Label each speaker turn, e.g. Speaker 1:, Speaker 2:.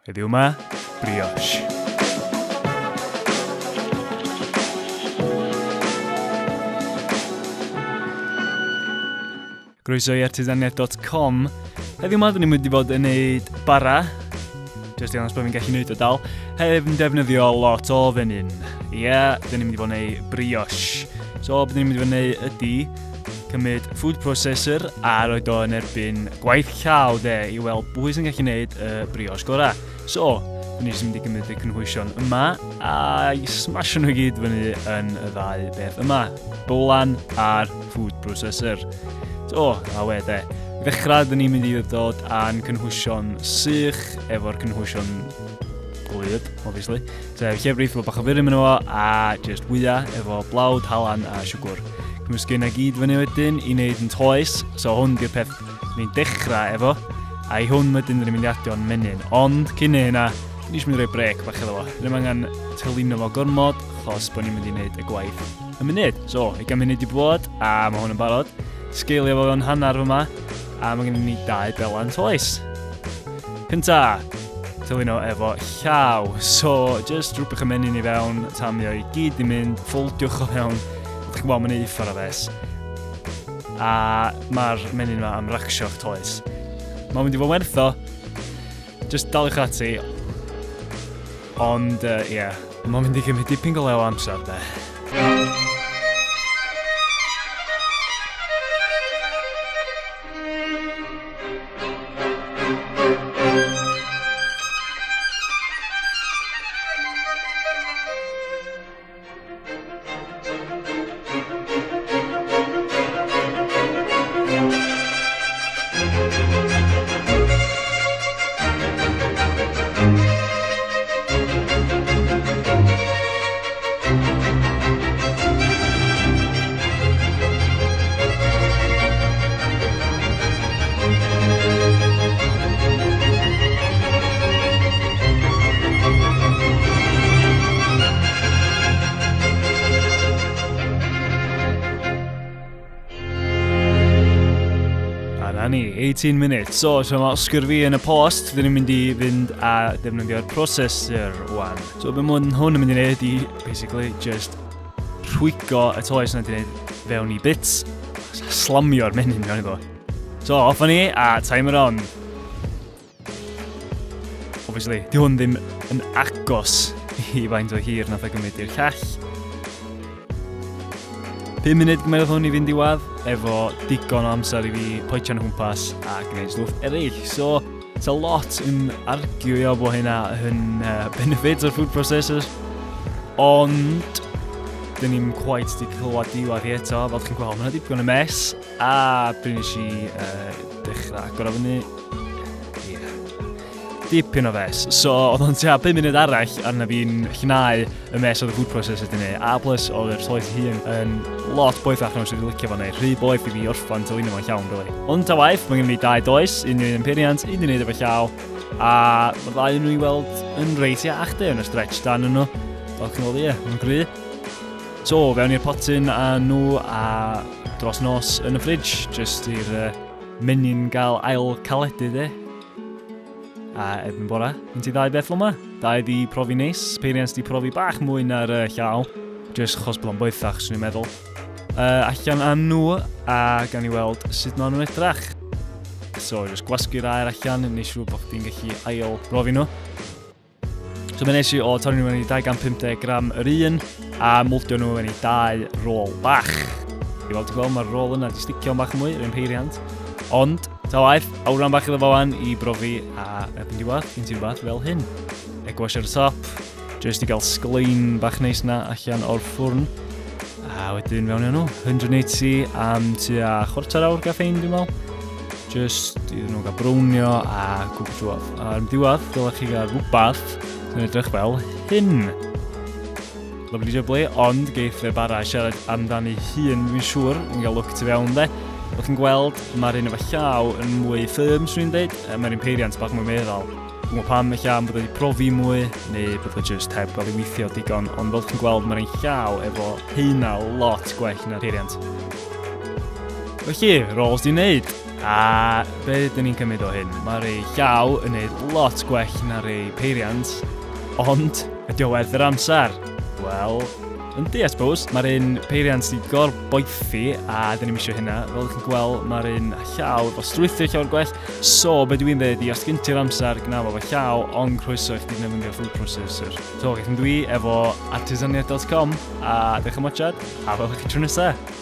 Speaker 1: Heddiw yma, brioche. Groeso i artisaniaeth.com. Heddiw yma, dyn ni'n mynd i fod yn gwneud bara. Jyst i ddangos bod fi'n gallu gwneud o dal. Hef yn defnyddio lot o fenyn. Ie, dyn ni'n mynd i fod yn gwneud brioche. So, beth dyn ni'n mynd i fod yn gwneud ydy cymryd food processor a roed o yn erbyn gwaith llaw i weld pwy sy'n gallu gwneud y brioche gorau. So, dyn ni'n mynd i gymryd y cynhwysion yma a i smasho nhw gyd fyny yn y ddau beth yma. Bowlan a'r food processor. So, a wede. I ddechrau, dyn ni'n mynd i ddod a'n cynhwysion sych efo'r cynhwysion glyd, obviously. Sef llefrith efo bach o fyrim yn efo a just wyau efo blawd, halan a siwgr. Cymysgu yna gyd fyny wedyn i wneud yn toes. So hwn di'r peth ni'n dechrau efo. A i hwn wedyn dyn ni'n mynd i adio'n menyn. Ond cyn hynna, ni eisiau mynd i roi brec bach iddo fo. Dyn ni'n angen tyluno fo gormod, achos bod ni'n mynd i wneud y gwaith y munud. So, 20 munud i bod, a mae hwn yn barod. Sgeilio fo fewn hanner fyma, a mae gen i ni 2 belan toes. Cynta, tyluno efo llaw. So, just rhywbeth y menyn i fewn, tamio i gyd i mynd, ffoldiwch o fewn. Ydych chi'n gweld, mae'n uffar o fes. A mae'r menyn yma am racsio'ch toes. Mae'n mynd i fod werth o. Just daliwch ati. Ond, ie, mae'n mynd i gymryd dipyn go lew o amser, de. Ni, 18 minutes. So, mae osgur fi yn y post, dyn ni'n mynd i fynd a defnyddio'r processor wan. So, be hwn yn mynd i wneud i, basically, just rhwygo y toes yna di wneud fewn i bits. Slamio'r menyn fewn iddo. So, off ni, a timer on. Obviously, di hwn ddim yn agos i faint o hir nath o gymryd i'r llall. 5 munud gymerodd hwn i fynd i wadd, efo digon o amser i fi poetio'n hwmpas a gwneud stwff eraill. So, it's a lot yn arguio bod hynna yn benefits o'r food processors. Ond, dyn ni'n quite di clywed diwadd i eto, fel chi'n gweld, mae'n digon y mes. A bryd nes i dechrau agor o fyny. Dipyn o fes. So, oedd o'n tua 5 munud arall arna fi'n llnau y mes oedd y food processor di neud. A plus, oedd yr toes ei hun yn lot boethach na sydd wedi licio fo neud. Rhy boeth i fi orffan tyluno fo'n llawn, really. Ond ta waith, mae gen i 2 does, un yn imperiant, un yn neud efo llaw. A mae ddau nhw i weld yn reit iach yn y stretch dan nhw. Fel chi'n gweld, ie, mae'n gry. So, fewn i'r potyn a nhw a dros nos yn y fridge, just i'r menyn gael ail caledu, A erbyn bora, yn ti 2 beth fel yma. 2 di profi neis, peirians di profi bach mwy na'r llaw. Just chos bod o'n boethach, swn i'n meddwl. Allan â nhw, a gan i weld sut maen nhw'n edrach. So, just gwasgu'r air allan, yn eisiau bod chdi'n gallu ail brofi nhw. So, mae'n eisiau o torri nhw yn 250 gram yr un, a mwldio nhw yn 2 rôl bach. I fel ti'n gweld, mae'r rôl yna di sticio'n bach mwy, yr un peiriant. Ond, ta waith, awran bach iddo fo wan i brofi a erbyn diwedd, gen ti rhywbeth fel hyn. Egwash ar y top, jyst i gael sglein bach neis na allan o'r ffwrn. A wedyn fewn i nhw, 180 am tua 1/4 awr gaffein dwi'n meddwl. Jyst iddyn nhw gael brownio a gwbl drwodd. A'r diwedd, dylech chi gael rhywbeth yn edrych fel hyn. Lyfli jyblu, ond geith y bara siarad amdani hun, fi'n siŵr, yn cael look tu fewn de. Fel chi'n gweld, mae'r un efo llaw yn mwy firm, swn i'n dweud. Mae'r imperiant bach mwy meddwl. Dwi'n gwybod pam y llaw yn bod wedi profi mwy, neu bod o just heb gael ei weithio digon. Ond fel chi'n gweld, mae'r un llaw efo heina lot gwell na'r imperiant. Felly, rolls di wneud. A be dyn ni'n cymryd o hyn? Mae'r ei llaw yn neud lot gwell na'r ei peiriant, ond ydi o werth yr amser? Wel, yndi, I suppose. Mae'r un peiriant di gorboethi a dyn ni'n misio hynna. Fel ydych chi'n gweld, mae'r un llaw efo strwythio llawer gwell. So, be dwi'n dweud i os gen ti'r amser gyda efo llaw, ond croeso i chdi ddefnyddio food processor. So, gaeth yn dwi efo artisaniaid.com a dewch am watchad, a fel ydych chi tro nesaf.